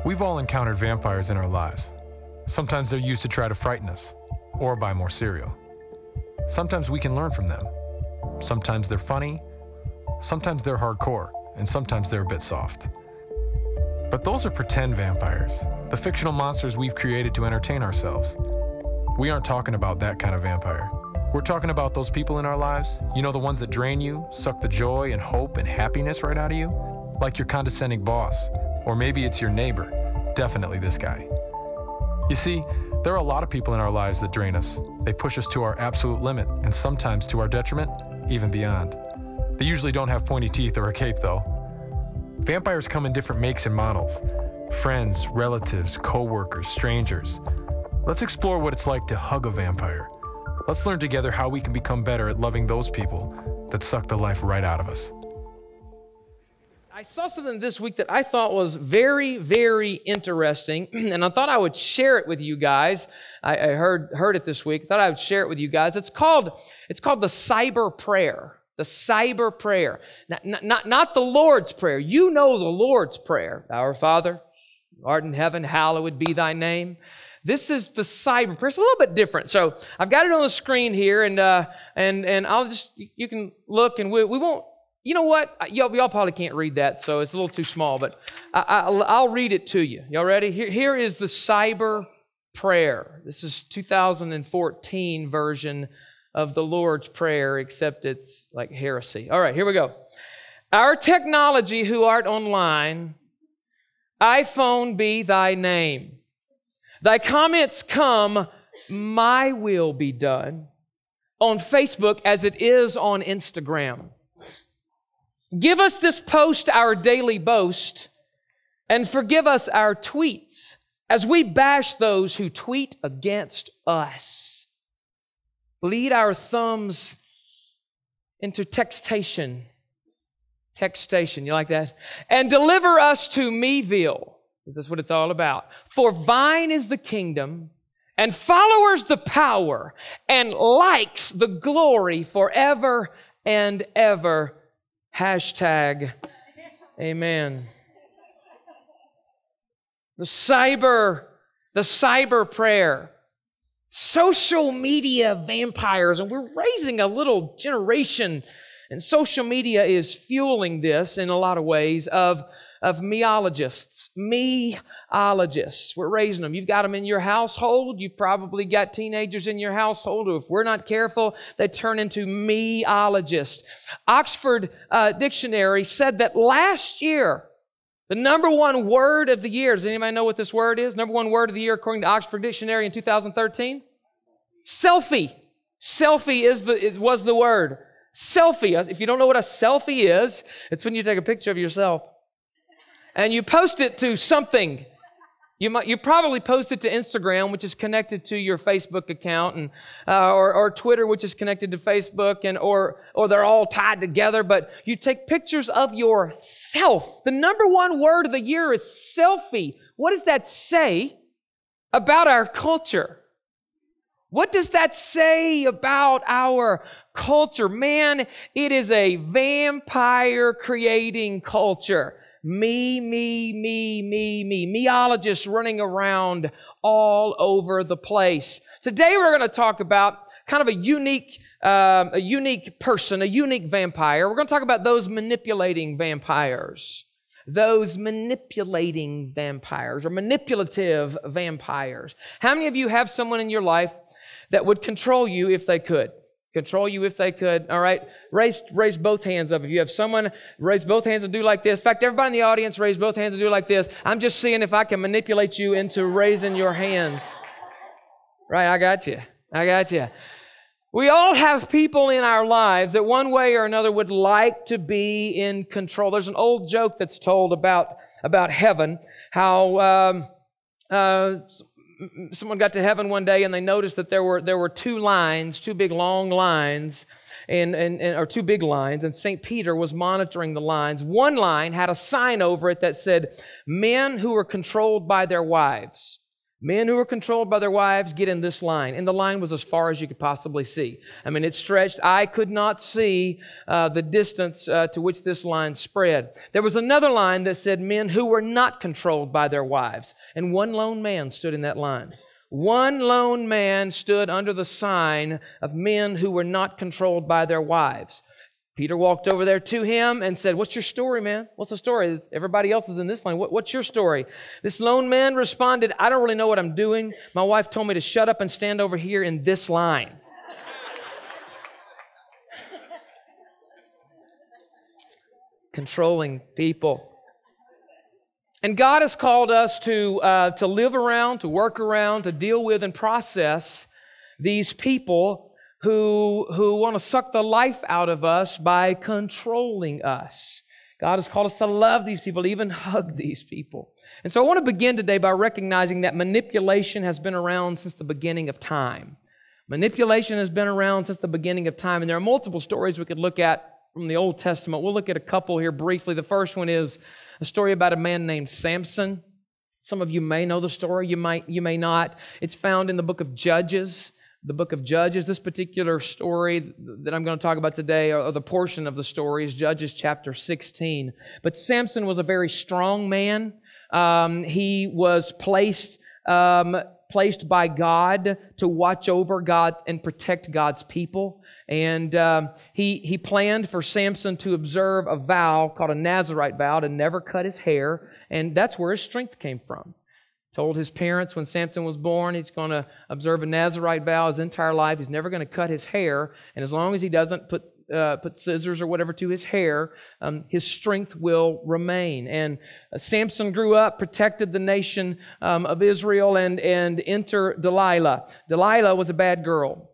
We've all encountered vampires in our lives. Sometimes they're used to try to frighten us, or buy more cereal. Sometimes we can learn from them. Sometimes they're funny, sometimes they're hardcore, and sometimes they're a bit soft. But those are pretend vampires, the fictional monsters we've created to entertain ourselves. We aren't talking about that kind of vampire. We're talking about those people in our lives, you know, the ones that drain you, suck the joy and hope and happiness right out of you, like your condescending boss, or maybe it's your neighbor, definitely this guy. You see, there are a lot of people in our lives that drain us. They push us to our absolute limit, and sometimes to our detriment, even beyond. They usually don't have pointy teeth or a cape, though. Vampires come in different makes and models. Friends, relatives, co-workers, strangers. Let's explore what it's like to hug a vampire. Let's learn together how we can become better at loving those people that suck the life right out of us. I saw something this week that I thought was very, very interesting, and I thought I would share it with you guys. I heard it this week. I thought I would share it with you guys. It's called the cyber prayer. The cyber prayer. Not the Lord's Prayer. You know the Lord's Prayer. Our Father, who art in heaven, hallowed be thy name. This is the cyber prayer. It's a little bit different. So I've got it on the screen here, and I'll just, you can look, and we won't. You know what? Y'all probably can't read that, so it's a little too small, but I'll read it to you. Y'all ready? Here is the cyber prayer. This is 2014 version of the Lord's Prayer, except it's like heresy. All right, here we go. Our technology who art online, iPhone be thy name. Thy comments come, my will be done, on Facebook as it is on Instagram. Give us this post our daily boast, and forgive us our tweets as we bash those who tweet against us. Lead our thumbs into textation. Textation, you like that? And deliver us to Meville, because that's what it's all about. For thine is the kingdom, and followers the power, and likes the glory forever and ever. Hashtag amen. The cyber prayer. Social media vampires, and we're raising a little generation, and social media is fueling this in a lot of ways of meologists. Meologists. We're raising them. You've got them in your household. You've probably got teenagers in your household who, if we're not careful, they turn into meologists. Oxford Dictionary said that last year, the number one word of the year, does anybody know what this word is? Number one word of the year according to Oxford Dictionary in 2013? Selfie. Selfie was the word. Selfie. If you don't know what a selfie is, it's when you take a picture of yourself and you post it to something. You probably post it to Instagram, which is connected to your Facebook account, and or Twitter, which is connected to Facebook, and or they're all tied together. But you take pictures of yourself. The number one word of the year is selfie. What does that say about our culture? What does that say about our culture? Man, it is a vampire creating culture. Me. Meologists running around all over the place. Today we're going to talk about kind of a unique person, a unique vampire. We're going to talk about those manipulating vampires. Those manipulating vampires or manipulative vampires. How many of you have someone in your life that would control you if they could? Control you if they could. All right. Raise both hands up. If you have someone, raise both hands and do like this. In fact, everybody in the audience, raise both hands and do like this. I'm just seeing if I can manipulate you into raising your hands. Right. I got you. We all have people in our lives that one way or another would like to be in control. There's an old joke that's told about heaven, how, someone got to heaven one day and they noticed that there were two big long lines, or two big lines, and St. Peter was monitoring the lines. One line had a sign over it that said, men who are controlled by their wives. Men who were controlled by their wives, get in this line. And the line was as far as you could possibly see. I mean, it stretched. I could not see the distance to which this line spread. There was another line that said men who were not controlled by their wives. And one lone man stood in that line. One lone man stood under the sign of men who were not controlled by their wives. Peter walked over there to him and said, "What's your story, man? What's the story? Everybody else is in this line. What's your story?" This lone man responded, "I don't really know what I'm doing. My wife told me to shut up and stand over here in this line." Controlling people. And God has called us to live around, to work around, to deal with and process these people who want to suck the life out of us by controlling us. God has called us to love these people, to even hug these people. And so I want to begin today by recognizing that manipulation has been around since the beginning of time. Manipulation has been around since the beginning of time, and there are multiple stories we could look at from the Old Testament. We'll look at a couple here briefly. The first one is a story about a man named Samson. Some of you may know the story, you may not. It's found in the book of Judges. The book of Judges, this particular story that I'm going to talk about today, or the portion of the story, is Judges chapter 16. But Samson was a very strong man. He was placed by God to watch over God and protect God's people. And he planned for Samson to observe a vow called a Nazirite vow to never cut his hair. And that's where his strength came from. Told his parents when Samson was born, he's going to observe a Nazirite vow his entire life. He's never going to cut his hair. And as long as he doesn't put scissors or whatever to his hair, his strength will remain. And Samson grew up, protected the nation of Israel, and enter Delilah. Delilah was a bad girl.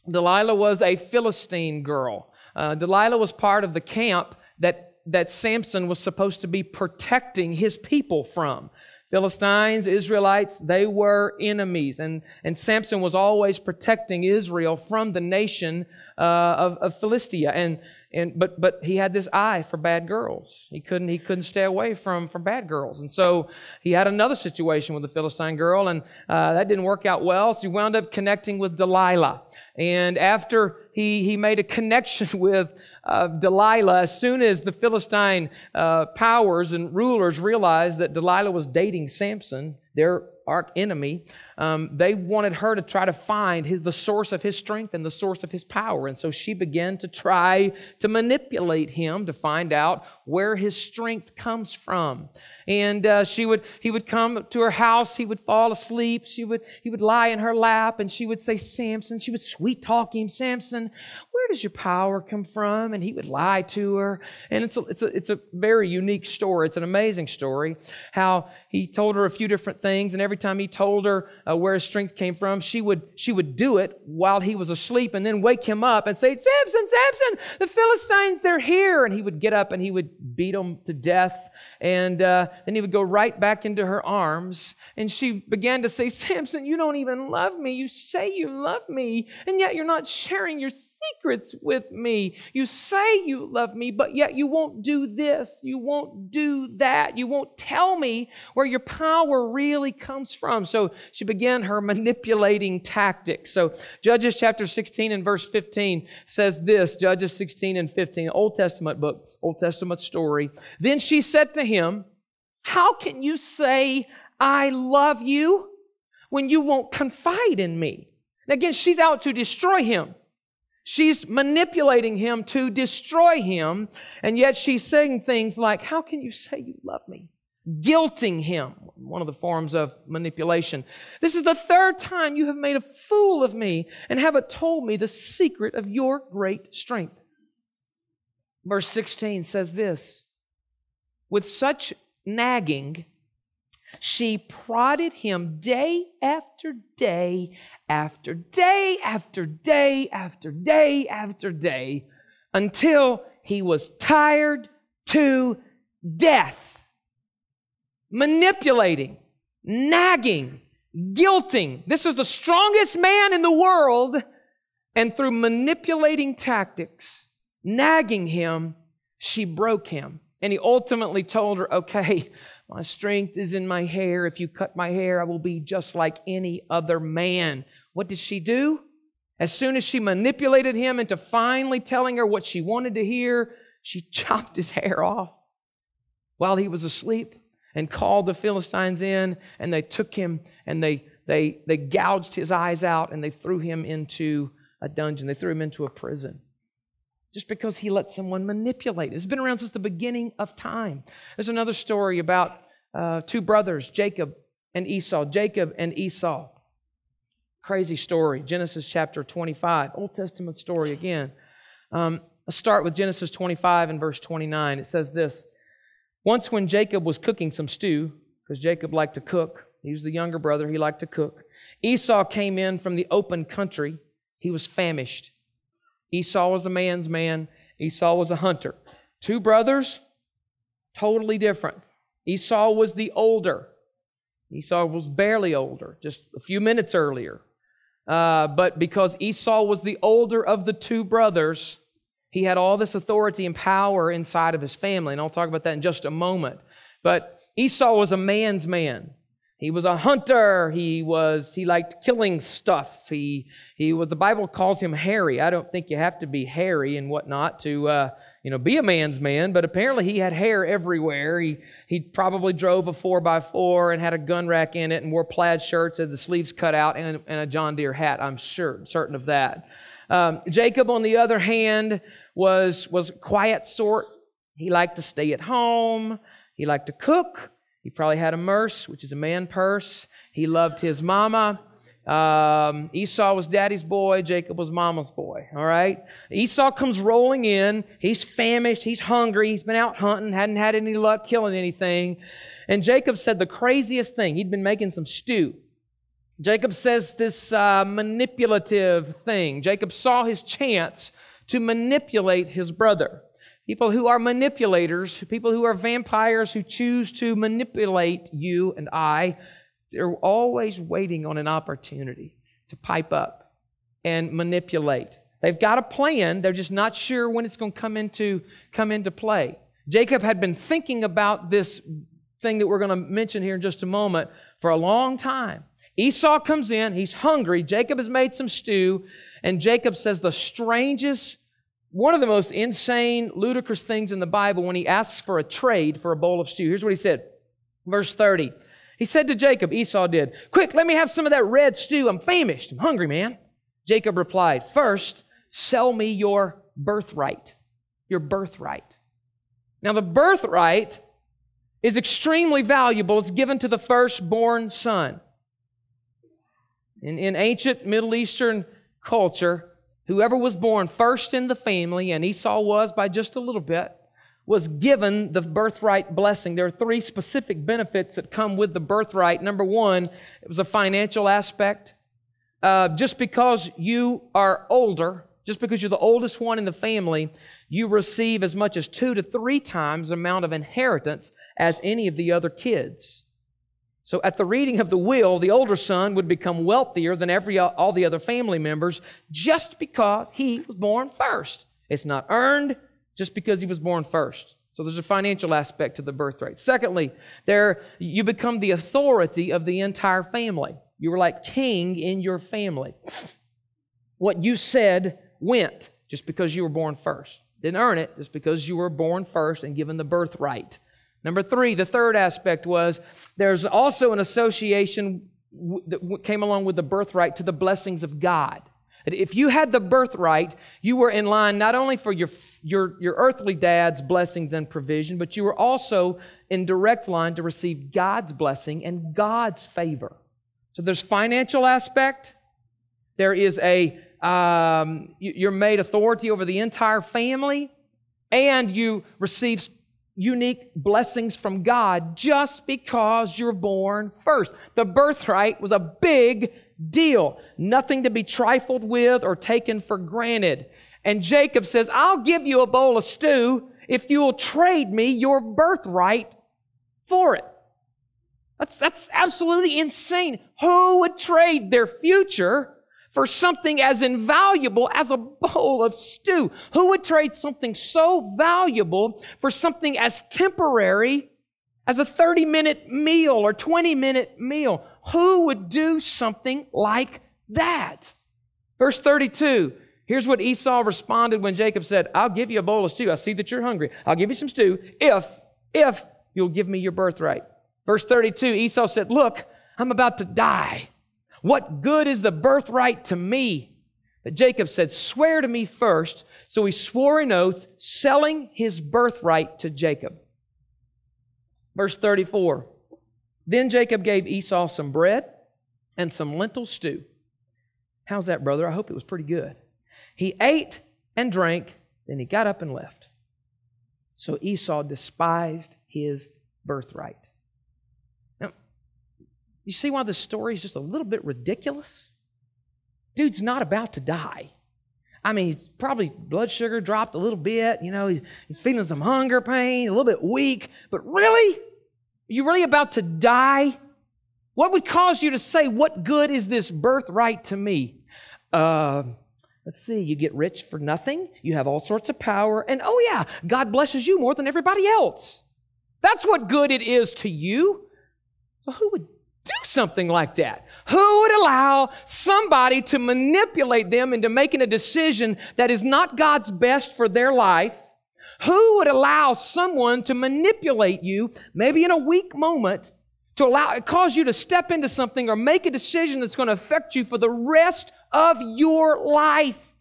Delilah was a Philistine girl. Delilah was part of the camp that Samson was supposed to be protecting his people from. Philistines, Israelites, they were enemies. And Samson was always protecting Israel from the nation of Philistia. But he had this eye for bad girls. He couldn't stay away from bad girls. And so he had another situation with a Philistine girl, and that didn't work out well. So he wound up connecting with Delilah. And after he made a connection with Delilah, as soon as the Philistine powers and rulers realized that Delilah was dating Samson, their arch enemy, they wanted her to try to find the source of his strength and the source of his power. And so she began to try to manipulate him to find out where his strength comes from. And he would come to her house, he would fall asleep, he would lie in her lap, and she would say, "Samson," she would sweet talk him, "Samson, where does your power come from?" And he would lie to her. And it's a very unique story. It's an amazing story, how he told her a few different things, and every time he told her where his strength came from, she would do it while he was asleep, and then wake him up and say, "Samson, Samson, the Philistines, they're here." And he would get up and he would beat him to death, and then he would go right back into her arms. And she began to say, "Samson, you don't even love me. You say you love me, and yet you're not sharing your secrets with me. You say you love me, but yet you won't do this. You won't do that. You won't tell me where your power really comes from." So she began her manipulating tactics. So Judges chapter 16 and verse 15 says this, Judges 16 and 15, Old Testament book, Old Testament story. "Then she said to him, 'How can you say I love you when you won't confide in me?'" And again, she's out to destroy him. She's manipulating him to destroy him, and yet she's saying things like, "How can you say you love me?" Guilting him, one of the forms of manipulation. "This is the third time you have made a fool of me and haven't told me the secret of your great strength." Verse 16 says this, "With such nagging, she prodded him day after day after day after day after day after day until he was tired to death." Manipulating, nagging, guilting. This is the strongest man in the world, and through manipulating tactics, nagging him, she broke him. And he ultimately told her, "Okay, My strength is in my hair. If you cut my hair, I will be just like any other man. What did she do? As soon as she manipulated him into finally telling her what she wanted to hear, she chopped his hair off while he was asleep and called the Philistines in, and they took him and they gouged his eyes out, and they threw him into a dungeon. They threw him into a prison just because he let someone manipulate. It's been around since the beginning of time. There's another story about two brothers, Jacob and Esau. Jacob and Esau. Crazy story. Genesis chapter 25. Old Testament story again. Let's start with Genesis 25 and verse 29. It says this. Once when Jacob was cooking some stew, because Jacob liked to cook, he was the younger brother, he liked to cook. Esau came in from the open country. He was famished. Esau was a man's man. Esau was a hunter. Two brothers, totally different. Esau was the older. Esau was barely older, just a few minutes earlier. But because Esau was the older of the two brothers, he had all this authority and power inside of his family. And I'll talk about that in just a moment. But Esau was a man's man. He was a hunter. He liked killing stuff. The Bible calls him hairy. I don't think you have to be hairy and whatnot to be a man's man, but apparently he had hair everywhere. He probably drove a 4x4 and had a gun rack in it and wore plaid shirts with the sleeves cut out and a John Deere hat. I'm certain of that. Jacob, on the other hand, was a quiet sort. He liked to stay at home. He liked to cook. He probably had a merce, which is a man purse. He loved his mama. Esau was daddy's boy. Jacob was mama's boy. All right? Esau comes rolling in. He's famished. He's hungry. He's been out hunting. Hadn't had any luck killing anything. And Jacob said the craziest thing. He'd been making some stew. Jacob says this manipulative thing. Jacob saw his chance to manipulate his brother. People who are manipulators, people who are vampires who choose to manipulate you and I, they're always waiting on an opportunity to pipe up and manipulate. They've got a plan, they're just not sure when it's going to come into play. Jacob had been thinking about this thing that we're going to mention here in just a moment for a long time. Esau comes in, he's hungry, Jacob has made some stew, and Jacob says the strangest, one of the most insane, ludicrous things in the Bible when he asks for a trade for a bowl of stew. Here's what he said. Verse 30. He said to Jacob, Esau did, "Quick, let me have some of that red stew. I'm famished. I'm hungry, man." Jacob replied, "First, sell me your birthright." Your birthright. Now, the birthright is extremely valuable. It's given to the firstborn son. In ancient Middle Eastern culture, whoever was born first in the family, and Esau was by just a little bit, was given the birthright blessing. There are three specific benefits that come with the birthright. Number one, it was a financial aspect. Just because you are older, just because you're the oldest one in the family, you receive as much as 2 to 3 times the amount of inheritance as any of the other kids. So at the reading of the will, the older son would become wealthier than all the other family members just because he was born first. It's not earned, just because he was born first. So there's a financial aspect to the birthright. Secondly, you become the authority of the entire family. You were like king in your family. What you said went just because you were born first. Didn't earn it, just because you were born first and given the birthright. Number 3, the third aspect was there's also an association that came along with the birthright to the blessings of God. If you had the birthright, you were in line not only for your earthly dad's blessings and provision, but you were also in direct line to receive God's blessing and God's favor. So there's financial aspect. There is you're made authority over the entire family, and you receive unique blessings from God just because you're born first. The birthright was a big deal. Nothing to be trifled with or taken for granted. And Jacob says, "I'll give you a bowl of stew if you will trade me your birthright for it." That's absolutely insane. Who would trade their future for something as invaluable as a bowl of stew? Who would trade something so valuable for something as temporary as a 30-minute meal or 20-minute meal. Who would do something like that? Verse 32, here's what Esau responded when Jacob said, I'll give you a bowl of stew. I see that you're hungry. I'll give you some stew if you'll give me your birthright. Verse 32, Esau said, look, I'm about to die. What good is the birthright to me? But Jacob said, swear to me first. So he swore an oath, selling his birthright to Jacob. Verse 34, then Jacob gave Esau some bread and some lentil stew. How's that, brother? I hope it was pretty good. He ate and drank, then he got up and left. So Esau despised his birthright. Now, you see why this story is just a little bit ridiculous? Dude's not about to die. I mean, he's probably blood sugar dropped a little bit. You know, he's feeling some hunger pain, a little bit weak. But really? Are you really about to die? What would cause you to say, what good is this birthright to me? Let's see, you get rich for nothing. You have all sorts of power. And oh yeah, God blesses you more than everybody else. That's what good it is to you. Well, who would do something like that? Who would allow somebody to manipulate them into making a decision that is not God's best for their life? Who would allow someone to manipulate you, maybe in a weak moment, to cause you to step into something or make a decision that's going to affect you for the rest of your life?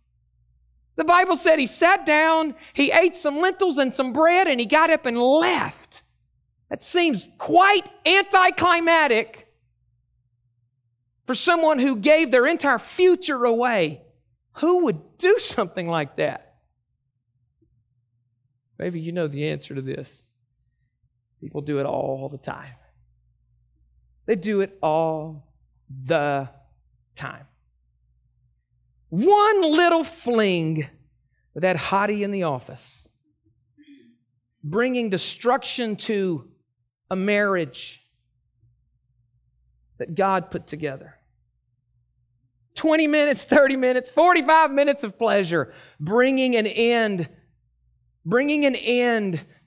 The Bible said he sat down, he ate some lentils and some bread, and he got up and left. That seems quite anticlimactic for someone who gave their entire future away. Who would do something like that? Maybe you know the answer to this. People do it all the time. They do it all the time. One little fling with that hottie in the office, bringing destruction to a marriage that God put together. 20 minutes, 30 minutes, 45 minutes of pleasure, bringing an end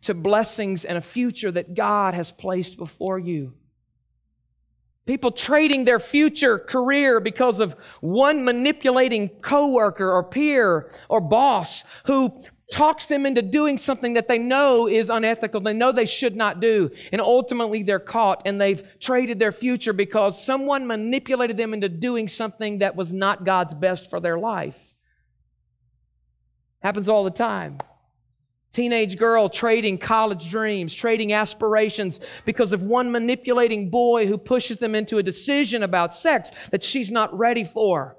to blessings and a future that God has placed before you. People trading their future career because of one manipulating coworker or peer or boss who talks them into doing something that they know is unethical, they know they should not do, and ultimately they're caught and they've traded their future because someone manipulated them into doing something that was not God's best for their life. Happens all the time. Teenage girl trading college dreams, trading aspirations because of one manipulating boy who pushes them into a decision about sex that she's not ready for.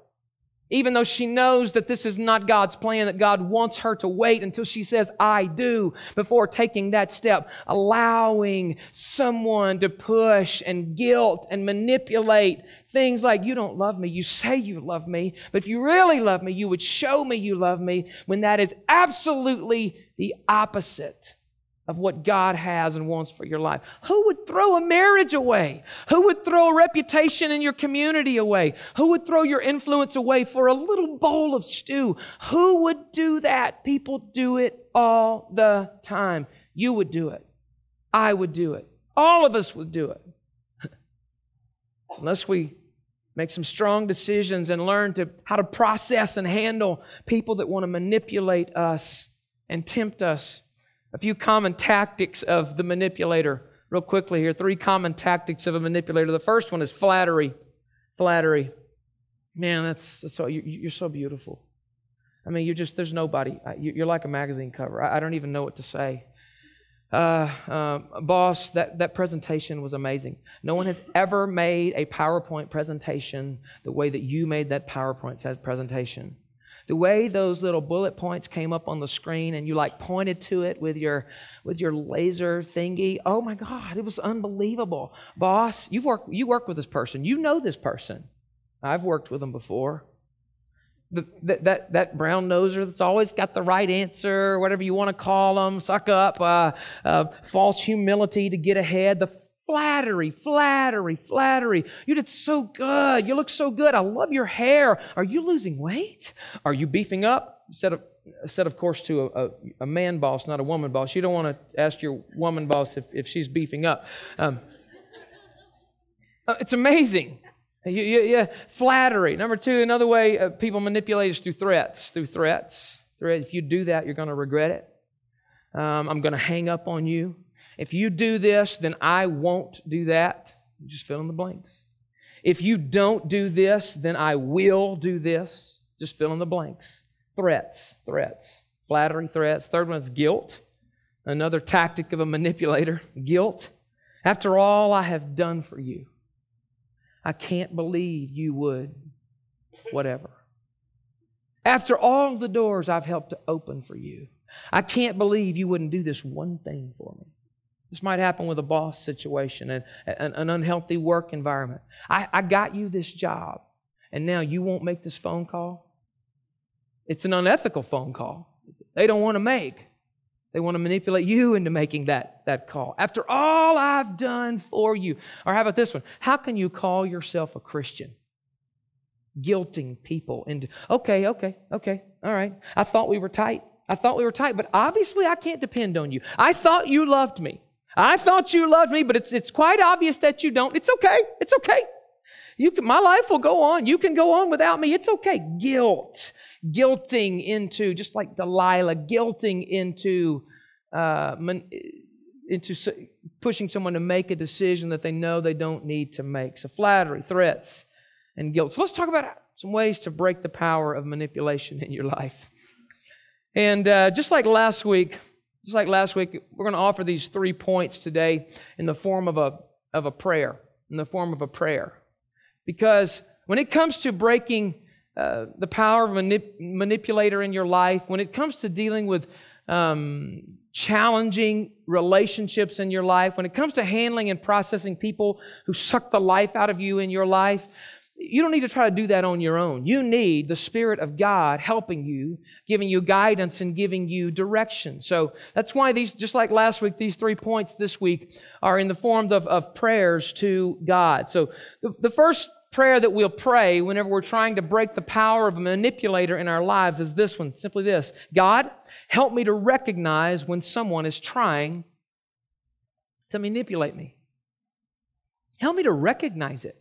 Even though she knows that this is not God's plan, that God wants her to wait until she says, I do, before taking that step. Allowing someone to push and guilt and manipulate things like, you don't love me. You say you love me, but if you really love me, you would show me you love me, when that is absolutely the opposite of what God has and wants for your life. Who would throw a marriage away? Who would throw a reputation in your community away? Who would throw your influence away for a little bowl of stew? Who would do that? People do it all the time. You would do it. I would do it. All of us would do it. Unless we make some strong decisions and learn how to process and handle people that want to manipulate us and tempt us. A few common tactics of the manipulator. Real quickly here, 3 common tactics of a manipulator. The first one is flattery. Flattery. Man, that's so, you're so beautiful. I mean, there's nobody. You're like a magazine cover. I don't even know what to say. Boss, that presentation was amazing. No one has ever made a PowerPoint presentation the way that you made that PowerPoint presentation. The way those little bullet points came up on the screen and you like pointed to it with your laser thingy. Oh my God, it was unbelievable. Boss, you work with this person. You know this person. I've worked with them before. That brown noser that's always got the right answer, whatever you want to call them, suck up, false humility to get ahead, the flattery. You did so good. You look so good. I love your hair. Are you losing weight? Are you beefing up? said of course to a man boss, not a woman boss. You don't want to ask your woman boss if she's beefing up. It's amazing. Yeah, flattery. Number two, another way people manipulate is through threats. If you do that, you're going to regret it. I'm going to hang up on you. If you do this, then I won't do that. Just fill in the blanks. If you don't do this, then I will do this. Just fill in the blanks. Threats. Flattery, threats. Third one is guilt. Another tactic of a manipulator. Guilt. After all I have done for you, I can't believe you would, whatever. After all the doors I've helped to open for you, I can't believe you wouldn't do this one thing for me. This might happen with a boss situation, an unhealthy work environment. I got you this job, and now you won't make this phone call? It's an unethical phone call. They don't want to make. They want to manipulate you into making that call. After all I've done for you. Or how about this one? How can you call yourself a Christian? Guilting people into, okay, all right. I thought we were tight, but obviously I can't depend on you. I thought you loved me. But it's quite obvious that you don't. It's okay. My life will go on. You can go on without me. It's okay. Guilting into, just like Delilah, guilting into pushing someone to make a decision that they know they don't need to make. So flattery, threats, and guilt. So let's talk about some ways to break the power of manipulation in your life. And just like last week, we're going to offer these 3 points today in the form of a prayer. Because when it comes to breaking the power of a manipulator in your life, when it comes to dealing with challenging relationships in your life, when it comes to handling and processing people who suck the life out of you in your life, you don't need to try to do that on your own. You need the Spirit of God helping you, giving you guidance and giving you direction. So that's why these, just like last week, these 3 points this week are in the form of prayers to God. So the first prayer that we'll pray whenever we're trying to break the power of a manipulator in our lives is this one, simply this: God, help me to recognize when someone is trying to manipulate me. Help me to recognize it.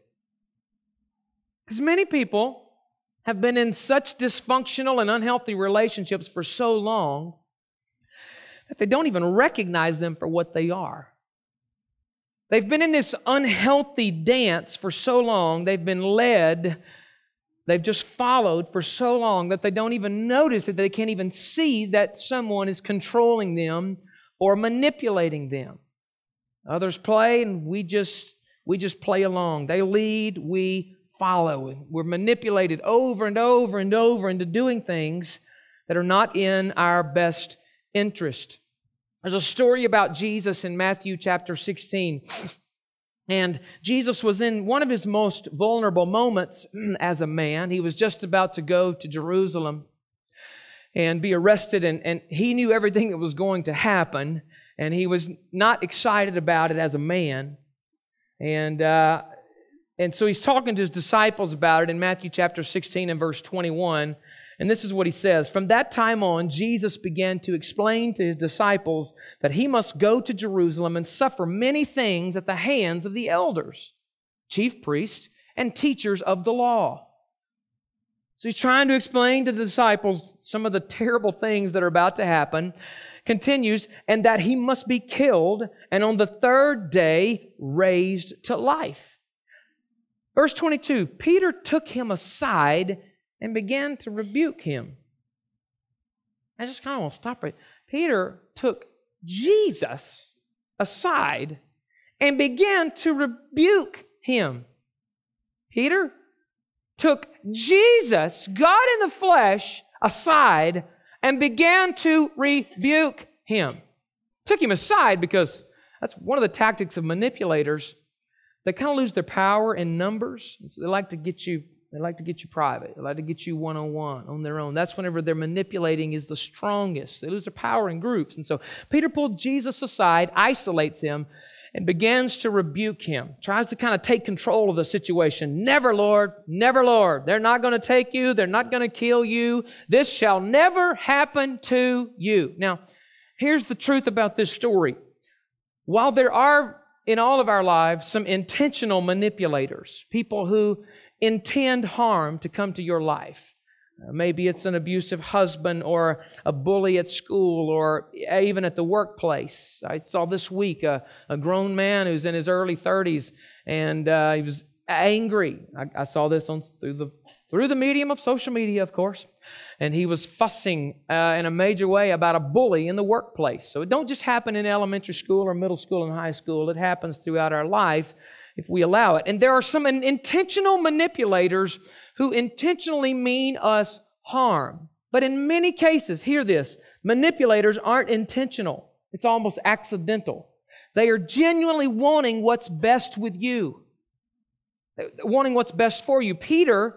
Because many people have been in such dysfunctional and unhealthy relationships for so long that they don't even recognize them for what they are. They've been in this unhealthy dance for so long, they've been led, they've just followed for so long that they don't even notice it, they can't even see that someone is controlling them or manipulating them. Others play and we just play along. They lead, we follow. We're manipulated over and over and over into doing things that are not in our best interest. There's a story about Jesus in Matthew chapter 16. And Jesus was in one of his most vulnerable moments as a man. He was just about to go to Jerusalem and be arrested, and he knew everything that was going to happen, and he was not excited about it as a man. And so he's talking to his disciples about it in Matthew chapter 16 and verse 21. And this is what he says: From that time on, Jesus began to explain to his disciples that he must go to Jerusalem and suffer many things at the hands of the elders, chief priests, and teachers of the law. So he's trying to explain to the disciples some of the terrible things that are about to happen. Continues, and that he must be killed and on the third day raised to life. Verse 22, Peter took him aside and began to rebuke him. I just kind of want to stop right. Peter took Jesus aside and began to rebuke him. Peter took Jesus, God in the flesh, aside and began to rebuke him. Took him aside because that's one of the tactics of manipulators. They kind of lose their power in numbers. So they like to get you private. They like to get you one-on-one, on their own. That's whenever their manipulating is the strongest. They lose their power in groups. And so Peter pulled Jesus aside, isolates him, and begins to rebuke him, tries to kind of take control of the situation. Never, Lord, never, Lord. They're not going to take you. They're not going to kill you. This shall never happen to you. Now, here's the truth about this story. While there are in all of our lives some intentional manipulators, people who intend harm to come to your life. Maybe it's an abusive husband or a bully at school or even at the workplace. I saw this week a grown man who's in his early 30s and he was angry. I saw this through the medium of social media, of course. And he was fussing in a major way about a bully in the workplace. So it don't just happen in elementary school or middle school and high school. It happens throughout our life if we allow it. And there are some intentional manipulators who intentionally mean us harm. But in many cases, hear this, manipulators aren't intentional. It's almost accidental. They are genuinely wanting what's best with you, wanting what's best for you. Peter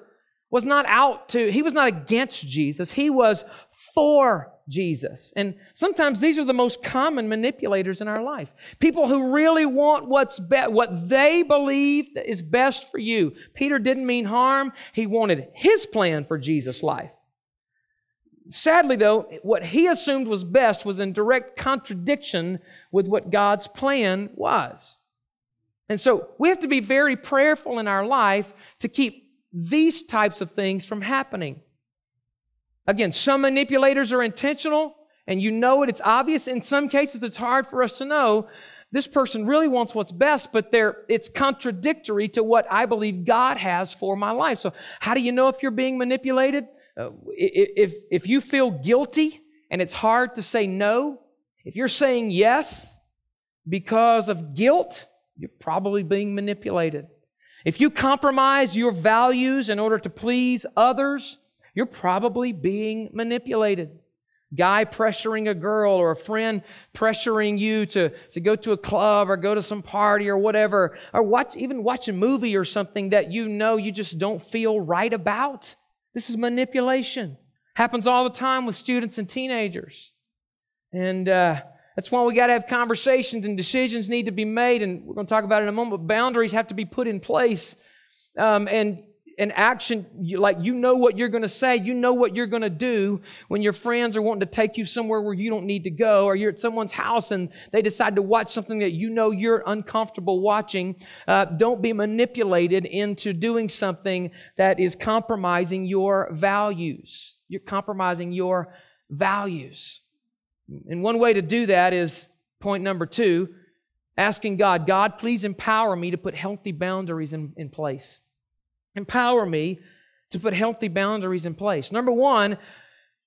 was not he was not against Jesus. He was for Jesus. And sometimes these are the most common manipulators in our life. People who really want what they believe is best for you. Peter didn't mean harm. He wanted his plan for Jesus' life. Sadly, though, what he assumed was best was in direct contradiction with what God's plan was. And so we have to be very prayerful in our life to keep these types of things from happening. Again, some manipulators are intentional, and you know it, it's obvious. In some cases, it's hard for us to know this person really wants what's best, but it's contradictory to what I believe God has for my life. So how do you know if you're being manipulated? If you feel guilty and it's hard to say no, if you're saying yes because of guilt, you're probably being manipulated. If you compromise your values in order to please others, you're probably being manipulated. Guy pressuring a girl or a friend pressuring you to go to a club or go to some party or whatever, or even watch a movie or something that you know you just don't feel right about. This is manipulation. Happens all the time with students and teenagers. And that's why we got to have conversations and decisions need to be made. And we're going to talk about it in a moment. But boundaries have to be put in place. And action, you know what you're going to say. You know what you're going to do when your friends are wanting to take you somewhere where you don't need to go, or you're at someone's house and they decide to watch something that you know you're uncomfortable watching. Don't be manipulated into doing something that is compromising your values. You're compromising your values. And one way to do that is point number 2, asking God, please empower me to put healthy boundaries in place. Empower me to put healthy boundaries in place. Number 1,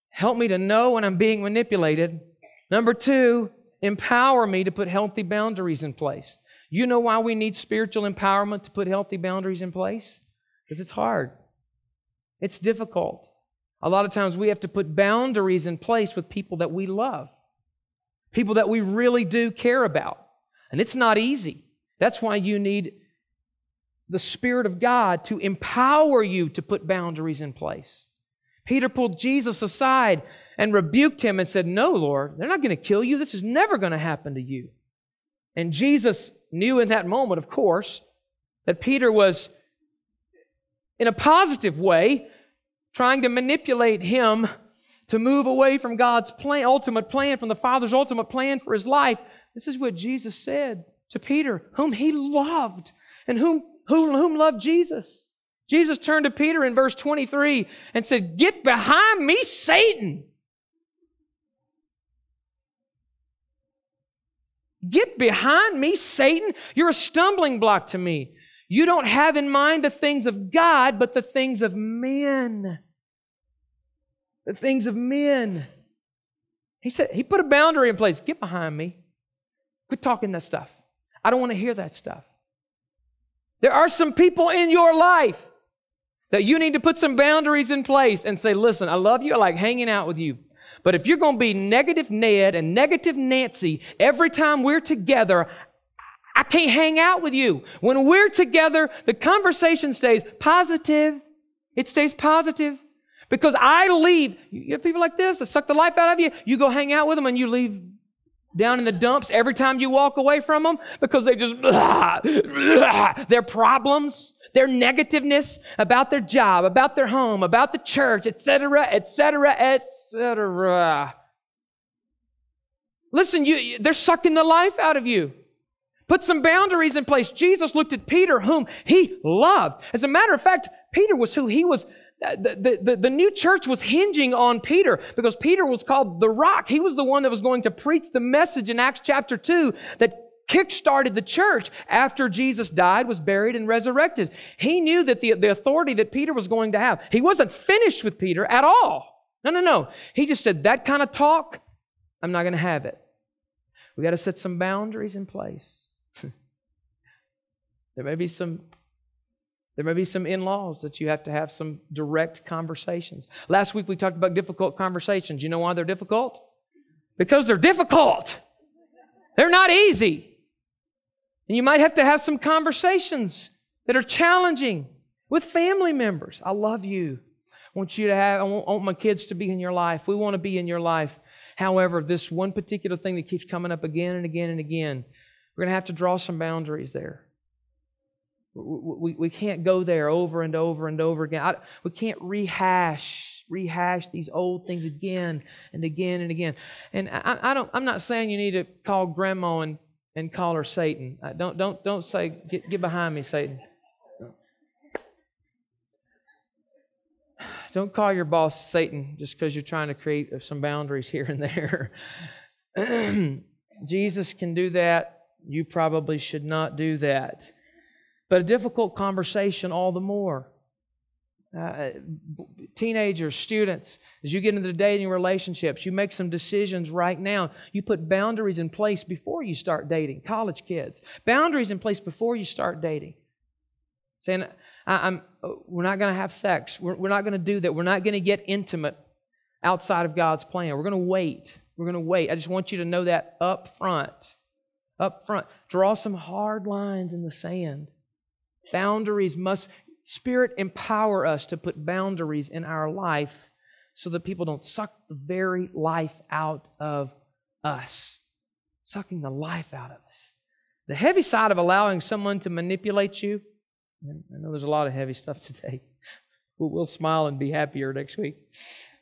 help me to know when I'm being manipulated. Number 2, empower me to put healthy boundaries in place. You know why we need spiritual empowerment to put healthy boundaries in place? Because it's hard. It's difficult. A lot of times we have to put boundaries in place with people that we love, people that we really do care about. And it's not easy. That's why you need the Spirit of God to empower you to put boundaries in place. Peter pulled Jesus aside and rebuked him and said, "No, Lord, they're not going to kill you. This is never going to happen to you." And Jesus knew in that moment, of course, that Peter was, in a positive way, trying to manipulate him to move away from God's ultimate plan, from the Father's ultimate plan for his life. This is what Jesus said to Peter, whom he loved and whom loved Jesus. Jesus turned to Peter in verse 23 and said, "Get behind me, Satan." Get behind me, Satan. You're a stumbling block to me. You don't have in mind the things of God, but the things of men. The things of men. He put a boundary in place. Get behind me. Quit talking that stuff. I don't want to hear that stuff. There are some people in your life that you need to put some boundaries in place and say, "Listen, I love you. I like hanging out with you. But if you're going to be negative Ned and negative Nancy every time we're together, I can't hang out with you." When we're together, the conversation stays positive. It stays positive. Because I leave. You have people like this that suck the life out of you. You go hang out with them and you leave down in the dumps every time you walk away from them because they just, their problems, their negativeness about their job, about their home, about the church, etc., etc., etc. Listen, they're sucking the life out of you. Put some boundaries in place. Jesus looked at Peter, whom He loved. As a matter of fact, Peter was who He was. The new church was hinging on Peter because Peter was called the Rock. He was the one that was going to preach the message in Acts chapter 2 that kick-started the church after Jesus died, was buried, and resurrected. He knew that the authority that Peter was going to have. He wasn't finished with Peter at all. No. He just said, that kind of talk, I'm not going to have it. We got to set some boundaries in place. There may be some in-laws that you have to have some direct conversations. Last week we talked about difficult conversations. You know why they're difficult? Because they're difficult. They're not easy. And you might have to have some conversations that are challenging with family members. I love you. I want my kids to be in your life. We want to be in your life. However, this one particular thing that keeps coming up again and again and again, we're going to have to draw some boundaries there. We can't go there over and over and over again. We can't rehash these old things again and again and again. And I'm not saying you need to call grandma and call her Satan. Don't say get behind me, Satan. Don't call your boss Satan just because you're trying to create some boundaries here and there. Jesus can do that. You probably should not do that. But a difficult conversation all the more. Teenagers, students, as you get into the dating relationships, you make some decisions right now. You put boundaries in place before you start dating. College kids, boundaries in place before you start dating. Saying, we're not going to have sex. We're not going to do that. We're not going to get intimate outside of God's plan. We're going to wait. We're going to wait. I just want you to know that up front. Up front. Draw some hard lines in the sand. Boundaries Spirit empower us to put boundaries in our life so that people don't suck the very life out of us. Sucking the life out of us. The heavy side of allowing someone to manipulate you, I know there's a lot of heavy stuff today. We'll smile and be happier next week.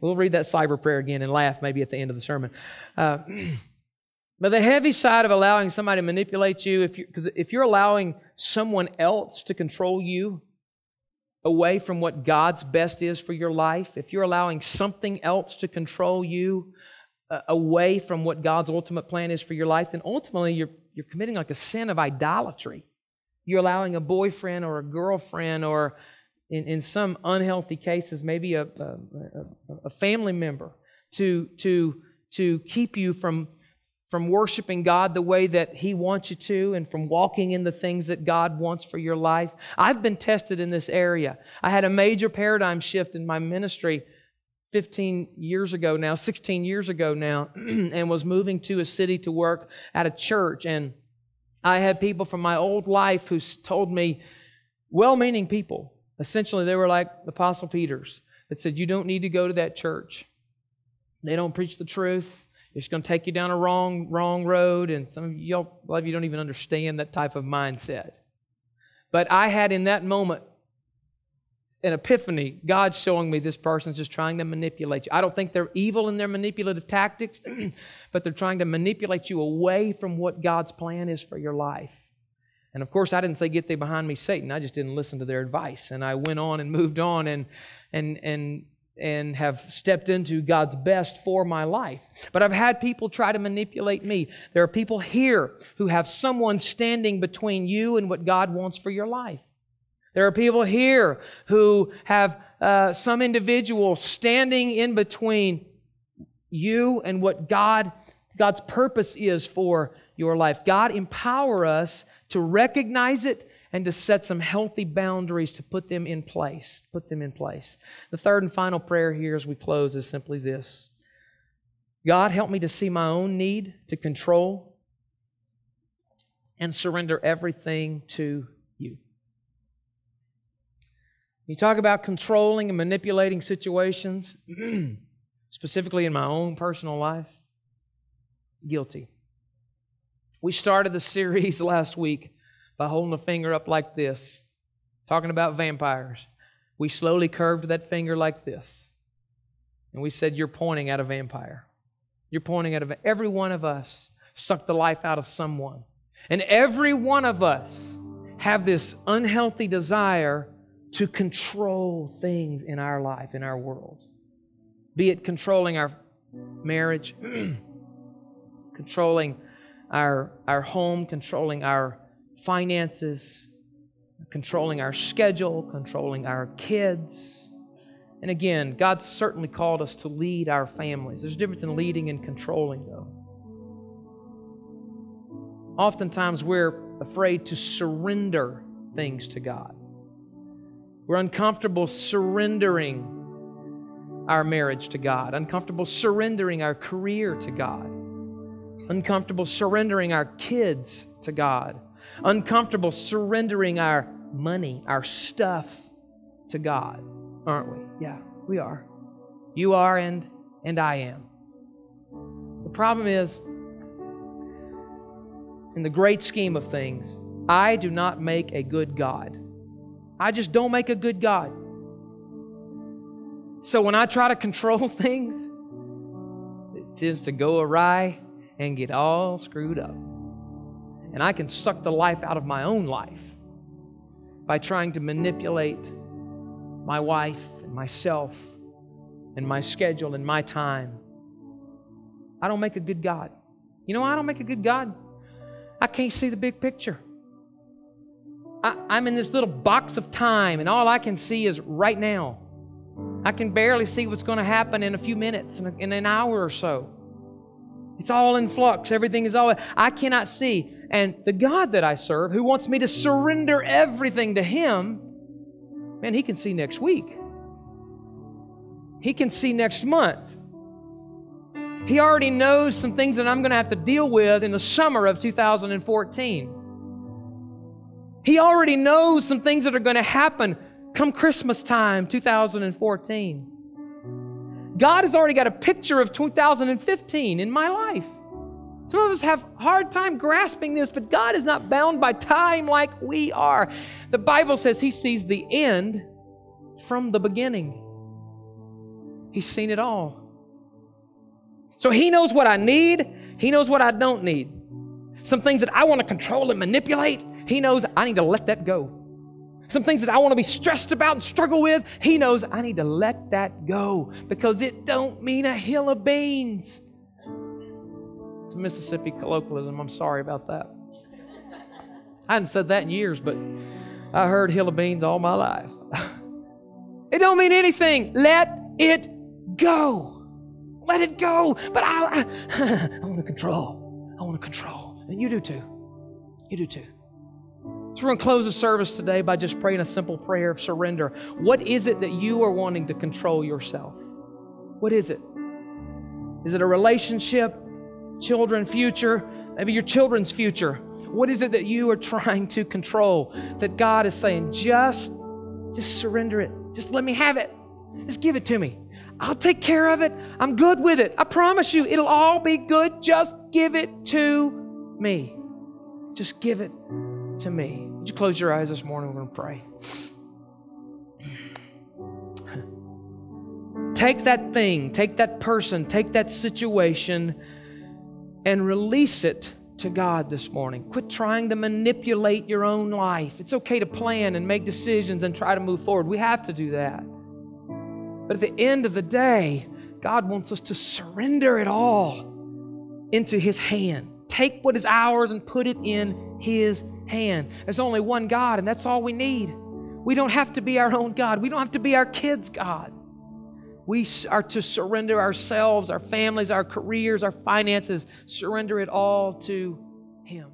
We'll read that cyber prayer again and laugh maybe at the end of the sermon. But the heavy side of allowing somebody to manipulate you, if you're allowing someone else to control you away from what God's best is for your life, if you're allowing something else to control you away from what God's ultimate plan is for your life, then ultimately you're committing like a sin of idolatry. You're allowing a boyfriend or a girlfriend, or in some unhealthy cases, maybe a family member to keep you from worshiping God the way that He wants you to, and from walking in the things that God wants for your life. I've been tested in this area. I had a major paradigm shift in my ministry 16 years ago now, and was moving to a city to work at a church. And I had people from my old life who told me, well-meaning people, essentially they were like Apostle Peter's, that said, you don't need to go to that church. They don't preach the truth. It's going to take you down a wrong road, and a lot of you don't even understand that type of mindset. But I had in that moment an epiphany, God showing me this person's just trying to manipulate you. I don't think they're evil in their manipulative tactics, but they're trying to manipulate you away from what God's plan is for your life. And of course, I didn't say, get thee behind me, Satan. I just didn't listen to their advice. And I went on and moved on and have stepped into God's best for my life. But I've had people try to manipulate me. There are people here who have someone standing between you and what God wants for your life. There are people here who have some individual standing in between you and what God's purpose is for your life. God empower us to recognize it and to set some healthy boundaries to put them in place. The third and final prayer here as we close is simply this. God, help me to see my own need to control and surrender everything to You. You talk about controlling and manipulating situations, specifically in my own personal life. Guilty. We started the series last week by holding a finger up like this, talking about vampires. We slowly curved that finger like this. And we said, you're pointing at a vampire. You're pointing at every one of us sucked the life out of someone. And every one of us have this unhealthy desire to control things in our life, in our world. Be it controlling our marriage, controlling our home, controlling our finances, controlling our schedule, controlling our kids. And again, God certainly called us to lead our families. There's a difference in leading and controlling, though. Oftentimes, we're afraid to surrender things to God. We're uncomfortable surrendering our marriage to God, uncomfortable surrendering our career to God, uncomfortable surrendering our kids to God, uncomfortable surrendering our money, our stuff to God. Aren't we? Yeah, we are. You are and I am. The problem is, in the great scheme of things, I do not make a good God. I just don't make a good God. So when I try to control things, it tends to go awry and get all screwed up. And I can suck the life out of my own life by trying to manipulate my wife and myself and my schedule and my time. I don't make a good God. You know why I don't make a good God? I can't see the big picture. I'm in this little box of time, and all I can see is right now. I can barely see what's going to happen in a few minutes, in an hour or so. It's all in flux. Everything is all... I cannot see. And the God that I serve, who wants me to surrender everything to Him, man, He can see next week. He can see next month. He already knows some things that I'm going to have to deal with in the summer of 2014. He already knows some things that are going to happen come Christmas time, 2014. God has already got a picture of 2015 in my life. Some of us have a hard time grasping this, but God is not bound by time like we are. The Bible says He sees the end from the beginning. He's seen it all. So He knows what I need. He knows what I don't need. Some things that I want to control and manipulate, He knows I need to let that go. Some things that I want to be stressed about and struggle with, He knows I need to let that go because it don't mean a hill of beans. It's a Mississippi colloquialism. I'm sorry about that. I hadn't said that in years, but I heard hill of beans all my life. It don't mean anything. Let it go. Let it go. But I want to control. I want to control. And you do too. You do too. So we're going to close the service today by just praying a simple prayer of surrender. What is it that you are wanting to control yourself? What is it? Is it a relationship, children, future, maybe your children's future? What is it that you are trying to control that God is saying, just surrender it. Just let me have it. Just give it to me. I'll take care of it. I'm good with it. I promise you, it'll all be good. Just give it to me. Just give it to me. Would you close your eyes this morning? We're going to pray. Take that thing, take that person, take that situation, and release it to God this morning. Quit trying to manipulate your own life. It's okay to plan and make decisions and try to move forward. We have to do that. But at the end of the day, God wants us to surrender it all into His hand. Take what is ours and put it in His hand. There's only one God, and that's all we need. We don't have to be our own God. We don't have to be our kids' God. We are to surrender ourselves, our families, our careers, our finances, surrender it all to Him.